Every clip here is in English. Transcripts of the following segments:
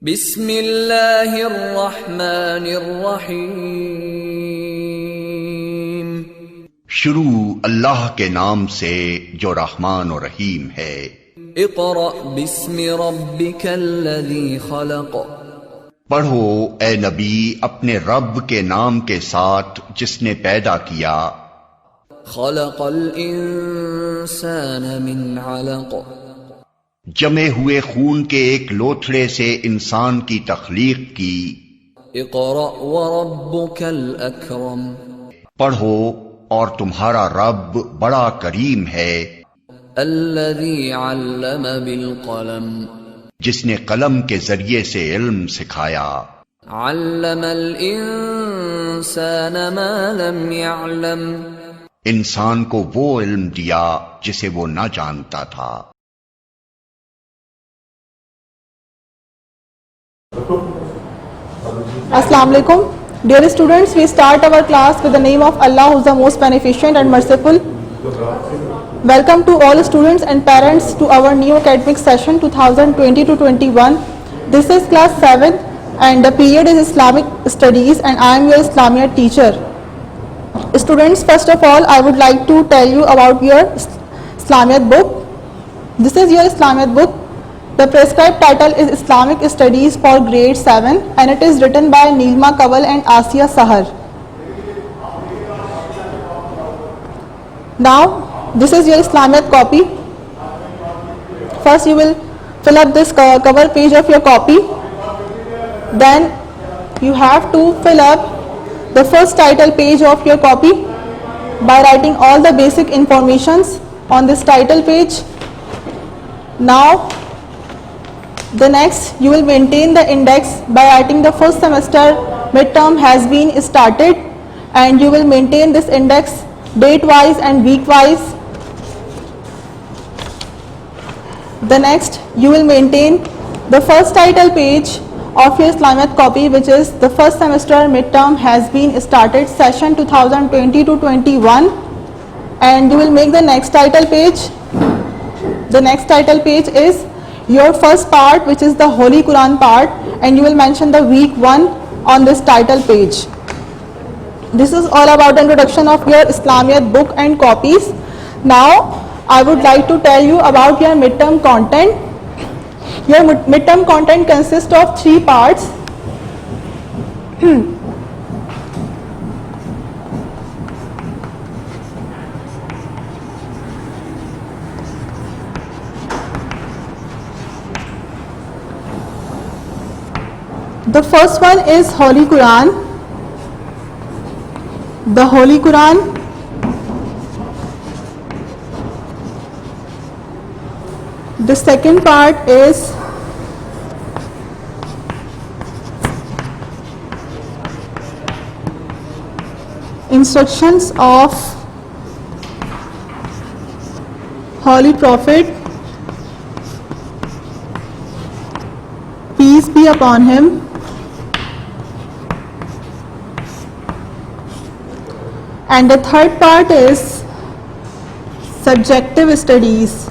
बिस्मिल्लाहिर्रहमानिर्रहीम। शुरू अल्लाह के नाम से जो रहमान और रहीम है। इक़रा बिस्मि रब्बिकल्लज़ी खलक़। पढ़ो ए नबी अपने रब के नाम के साथ जिसने पैदा किया। खलक़ल इंसान मिन अलक़। जमे हुए खून के एक लोथड़े से इंसान की तख्लीक की। इक़रा व रब्बुकल अकरम। पढ़ो और तुम्हारा रब बड़ा करीम है। अल्लज़ी अल्लम बिल क़लम। जिसने कलम के जरिए से इल्म सिखाया। अल्लमल इंसान मा लम यअलम। इंसान को वो इल्म दिया जिसे वो न जानता था। Assalamu alaikum. Dear students, we start our class with the name of Allah, who is the most beneficent and merciful. Welcome to all students and parents to our new academic session 2020 to 21. This is class 7 and the period is Islamic Studies and I am your Islamiyat teacher. Students, first of all, I would like to tell you about your Islamiyat book. This is your Islamiyat book. The prescribed title is Islamic Studies for Grade 7 and it is written by Neelma Kaval and Asiya Sahar. Now, this is your Islamiyat copy. First you will fill up this cover page of your copy. Then you have to fill up the first title page of your copy by writing all the basic informations on this title page. Now, the next you will maintain the index by writing the first semester midterm has been started and you will maintain this index date wise and week wise. The next you will maintain the first title page of your Islamiyat copy, which is the first semester midterm has been started session 2020 to 21, and you will make the next title page. The next title page is your first part, which is the Holy Quran part, and you will mention the week 1 on this title page. This is all about the introduction of your Islamiyat book and copies. Now I would like to tell you about your midterm content. Your midterm content consists of 3 parts. The first one is Holy Quran. The Holy Quran. The second part is instructions of Holy Prophet, peace be upon him. And the third part is subjective studies.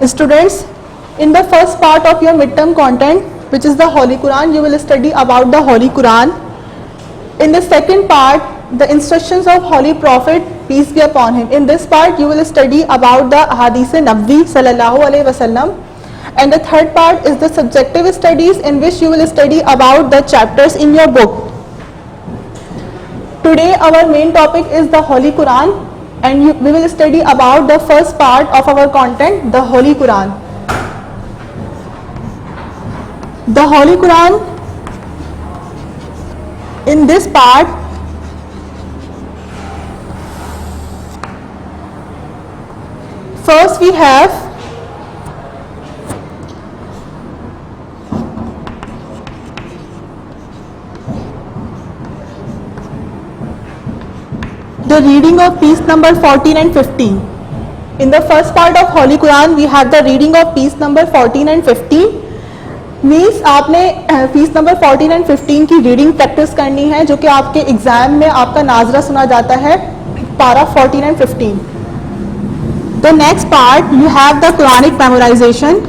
Students, in the first part of your midterm content, which is the Holy Quran, you will study about the Holy Quran. In the second part, the instructions of Holy Prophet, peace be upon him. In this part, you will study about the Hadith Nabwi sallallahu alaihi wasallam. And the third part is the subjective studies, in which you will study about the chapters in your book. Today our main topic is the Holy Quran, and we will study about the first part of our content, the Holy Quran. The Holy Quran, in this part, first we have the reading of piece number 14 and 15. In the first part of Holy Quran, we have the reading of piece number 14 and 15. Means आपने piece number 14 and 15 की reading practice करनी है, जो कि आपके exam में आपका नाजरा सुना जाता है पारा 14 and 15. The next part, you have the Quranic memorization.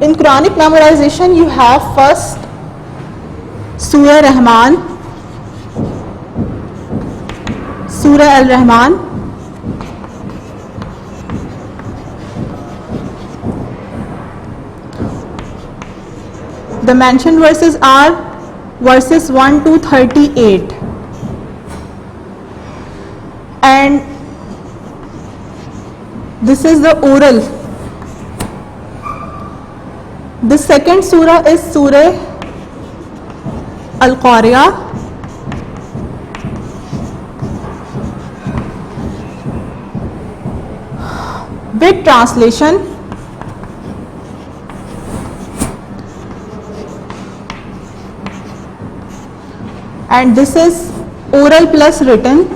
In Quranic memorization, you have first Surah Rahman, Surah Al-Rahman, the mentioned verses are verses 1 to 38, and this is the oral. The second surah is Surah Al-Qari'ah, with translation. And this is oral plus written.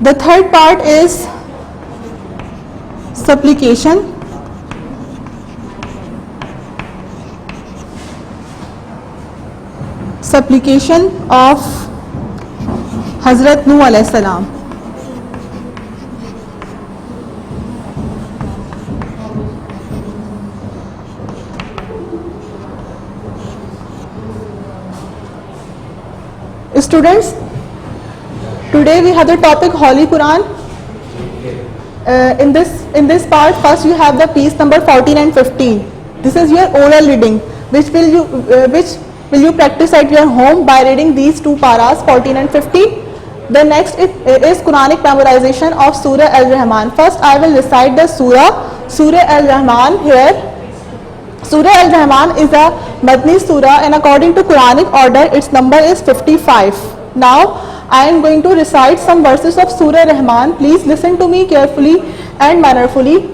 The third part is supplication. Supplication of Hazrat Nuh alayhi salam. Students, today we have the topic Holy Quran. In this part, first you have the piece number 14 and 15. This is your oral reading, which will you practice at your home by reading these two paras, 14 and 15. The next is Quranic memorization of Surah Al-Rahman. First, I will recite the Surah Al-Rahman here. Surah Al-Rahman is a Madni surah, and according to Quranic order, its number is 55. Now, I am going to recite some verses of Surah Rahman. Please listen to me carefully and mannerfully.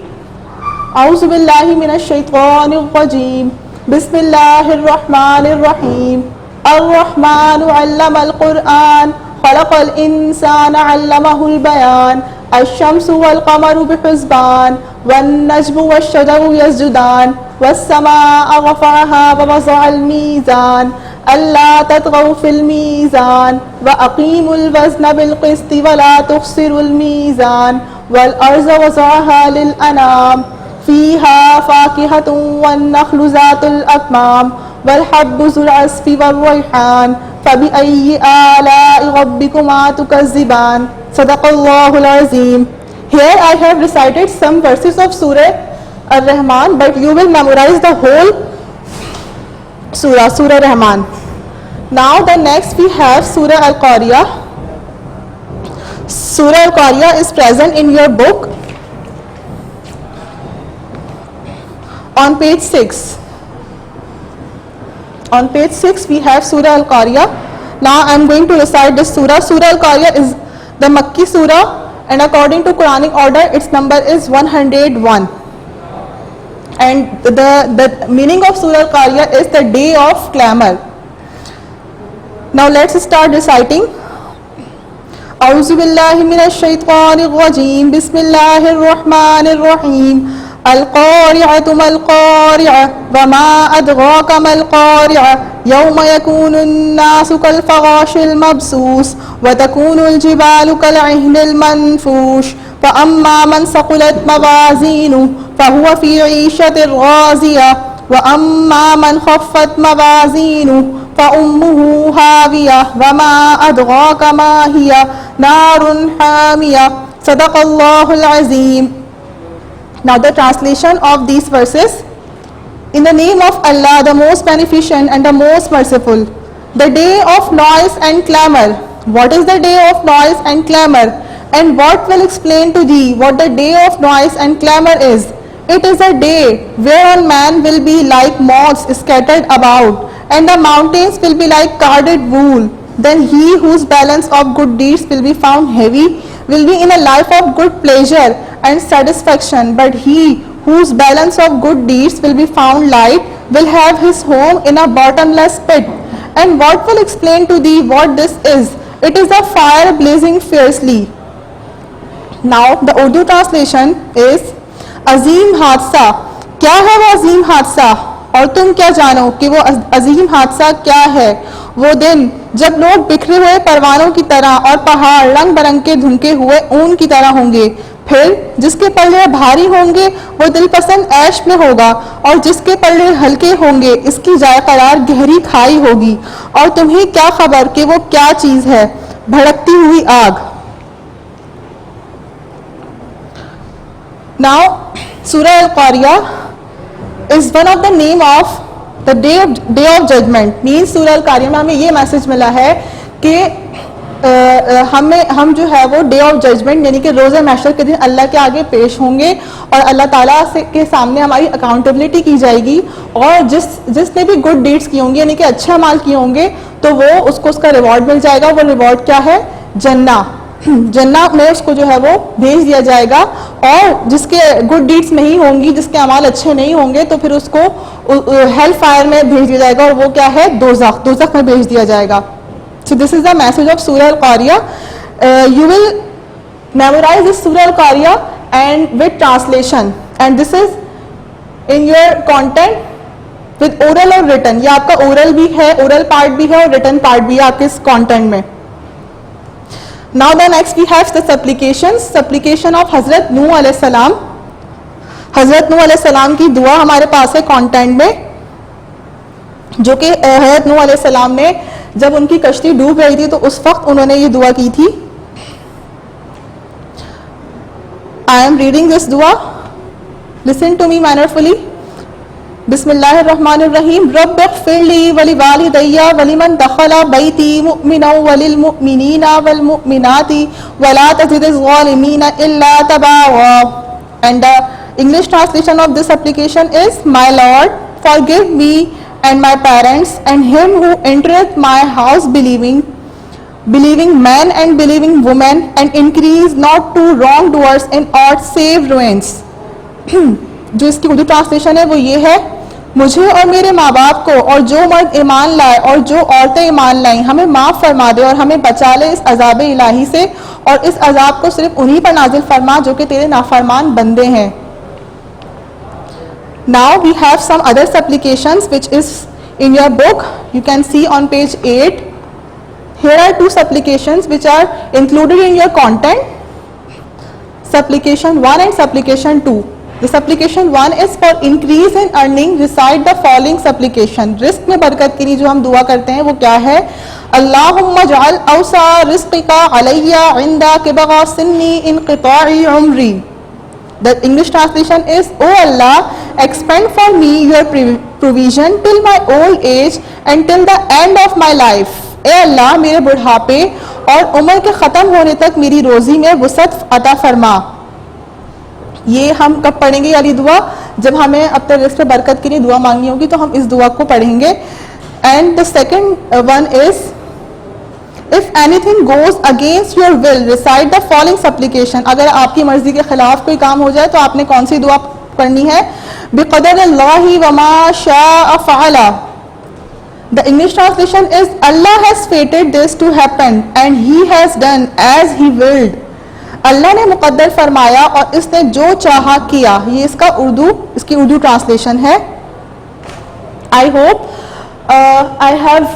A'udhu billahi minash shaitanir rajim. Bismillahir rahmanir rahim. Ar-Rahmanu 'allama al-Qur'an. Khalaqal insana 'allamahu al-bayan. Ash-shamsu wal-qamaru bihusban. Wan-najmu wash-shajaru yasjudan. Was-samaa'a rafa'aha wa wada'a al-mizan. ألا تطغوا في الميزان وأقيموا الوزن بالقسط ولا تخسروا الميزان والأرض وضعها للأنام فيها فاكهة والنخل ذات الأكمام والحب ذو العصف والريحان فبأي آلاء ربكما تكذبان صدق الله العظيم. Here I have recited some verses of Surah Ar-Rahman, but you will memorize the whole Surah Rahman. Now the next we have Surah Al-Qari'ah. Surah Al-Qari'ah is present in your book on page 6. On page 6 we have Surah Al-Qari'ah. Now I am going to recite this surah. Surah Al-Qari'ah is the Makki surah, and according to Quranic order its number is 101. And the meaning of Surah Al-Qari'ah is the day of clamor. Now let's start reciting. A'udhu billahi minash shaitanir rajim. Bismillahir rahmanir rahim. Al-Qari'atu mal-Qari'ah. Wa ma adraka mal-Qari'ah. Yawma yakunu an-nasu kal-farashil mabsus. Wa takunu al-jibalu kal-'ihni al-manfush. Fa amma man saqulat mawazinuhu فهو في عيشة راضية وأما من خفت موازينه فأمه هاوية وما أدراك ما هي نار حامية صدق الله العظيم. Now the translation of these verses. In the name of Allah, the most beneficent and the most merciful. The day of noise and clamor. What is the day of noise and clamor? And what will explain to thee what the day of noise and clamor is? It is a day whereon man will be like moths scattered about, and the mountains will be like carded wool. Then he whose balance of good deeds will be found heavy will be in a life of good pleasure and satisfaction, but he whose balance of good deeds will be found light will have his home in a bottomless pit. and what will explain to thee what this is? It is a fire blazing fiercely. Now the Urdu translation is अजीम हादसा, क्या है वो अजीम हादसा और तुम क्या जानो कि वो अजीम हादसा क्या है। वो दिन जब लोग बिखरे हुए परवानों की तरह और पहाड़ रंग बरंग के धुनके हुए ऊन की तरह होंगे, फिर जिसके पल्ले भारी होंगे वो दिलपसंद ऐश में होगा और जिसके पल्ले हल्के होंगे इसकी जाए करार गहरी खाई होगी। और तुम्हें क्या खबर कि वो क्या चीज है, भड़कती हुई आग। Now Surah Al-Qari'ah is one of the name of the day of judgment. Means Surah Al-Qari'ah में हमें ये मैसेज मिला है कि हम जो है वो डे ऑफ जजमेंट यानी कि रोज़े महशर के दिन अल्लाह के आगे पेश होंगे और अल्लाह ताला के सामने हमारी अकाउंटेबिलिटी की जाएगी। और जिसने भी गुड डीड्स की होंगी यानी कि अच्छे अमाल किए होंगे तो वो उसको उसका रिवॉर्ड मिल जाएगा। वो रिवॉर्ड क्या है? जन्ना। जन्नत में उसको जो है वो भेज दिया जाएगा। और जिसके गुड डीड्स नहीं होंगी, जिसके अमाल अच्छे नहीं होंगे तो फिर उसको हेल फायर में भेज दिया जाएगा और वो क्या है? दोज़ख में भेज दिया जाएगा। So this is the message of Surah Al-Qaria. You will memorise this Surah Al-Qaria and with translation and this is in your content with oral or written. ये आपका ओरल भी है, ओरल पार्ट भी है और रिटन पार्ट भी है आपके इस कंटेंट में। Now the next we have the supplications. Supplication of हज़रत नूह अलैहि सलाम। हज़रत नूह अलैहि सलाम की दुआ हमारे पास है कंटेंट में, जो कि हज़रत नूह अलैहि सलाम ने जब उनकी कश्ती डूब रही थी तो उस वक्त उन्होंने ये दुआ की थी। I am reading this दुआ. Listen to me mannerfully. बिस्मिल्लाहिर्रहमानिर्रहीम। रब्बिग़फ़िरली वलिवालिदैया वलिमन दख़ला बैती मुमिनन वलिलमुमिनीना वलमुमिनाति वला तज़िदिज़-ज़ालिमीना इल्ला तबारा। And the English translation of this application is, My Lord, forgive me and my parents and him who entereth my house believing man and believing woman, and increase not to wrongdoers in aught save ruins। जो इसकी Urdu translation है वो ये है, मुझे और मेरे माँ बाप को और जो मर्द ईमान लाए और जो औरतें ईमान लाएं हमें माफ़ फरमा दे और हमें बचा ले इस अजाब इलाही से, और इस अजाब को सिर्फ उन्हीं पर नाजिल फरमा जो कि तेरे नाफरमान बंदे हैं। Now we have some other supplications which is in your book. You can see on page 8. Here are two supplications which are included in your content. Supplication 1 and supplication 2. The supplication 1 is for increase in earning. Recite the following supplication. Risk में बरकत के लिए जो हम दुआ करते हैं वो क्या है? अल्लाहुम्मा जअल औसा रिज़्क़िका अलैया इंदा किबगा Sini इनक़िताई उम्री। The English translation is, O Allah, expand for me your provision till my old age and till the end of my life. ए अल्लाह मेरे बुढ़ापे और उम्र के ख़त्म होने तक मेरी रोज़ी में वसअत अता फरमा। ये हम कब पढ़ेंगे वाली दुआ? जब हमें अपने रिस्क पे बरकत के लिए दुआ मांगनी होगी तो हम इस दुआ को पढ़ेंगे। And the second one is, if anything goes against your will recite the following supplication. अगर आपकी मर्जी के खिलाफ कोई काम हो जाए तो आपने कौन सी दुआ पढ़नी है? बिक़दरिल्लाहि वमा शाअ फ़अला। The English translation is, Allah has fated this to happen and He has done as He willed. अल्लाह ने मुक़द्दर फरमाया और इसने जो चाहा किया। ये इसकी उर्दू ट्रांसलेशन है। I hope I have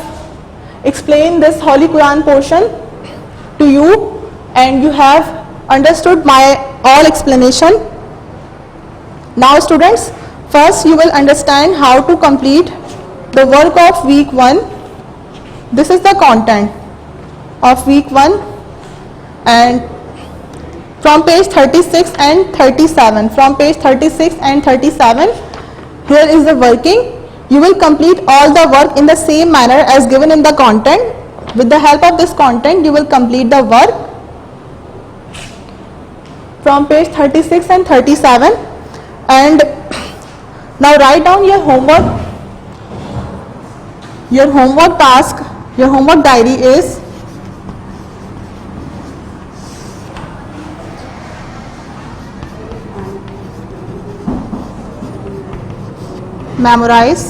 explained this Holy Quran portion to you and you have understood my all explanation. Now students, first you will understand how to complete the work of week 1. This is the content of week 1 and from page 36 and 37. From page 36 and 37, here is the working. You will complete all the work in the same manner as given in the content. With the help of this content, you will complete the work from page 36 and 37. And now write down your homework. Your homework task, your homework diary is memorize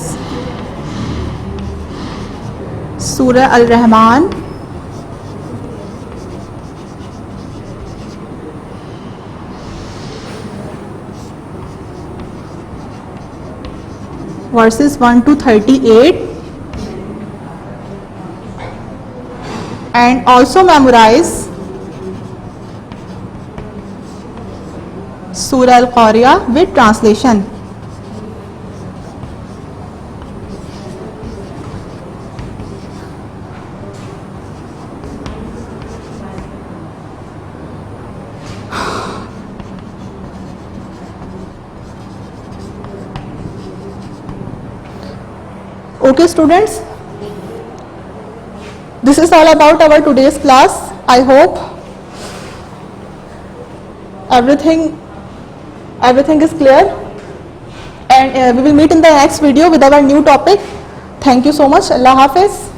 Surah Al-Rahman, verses 1 to 38, and also memorize Surah Al-Qari'ah with translation. Okay students, this is all about our today's class. I hope everything is clear, and we will meet in the next video with our new topic. Thank you so much. Allah Hafiz.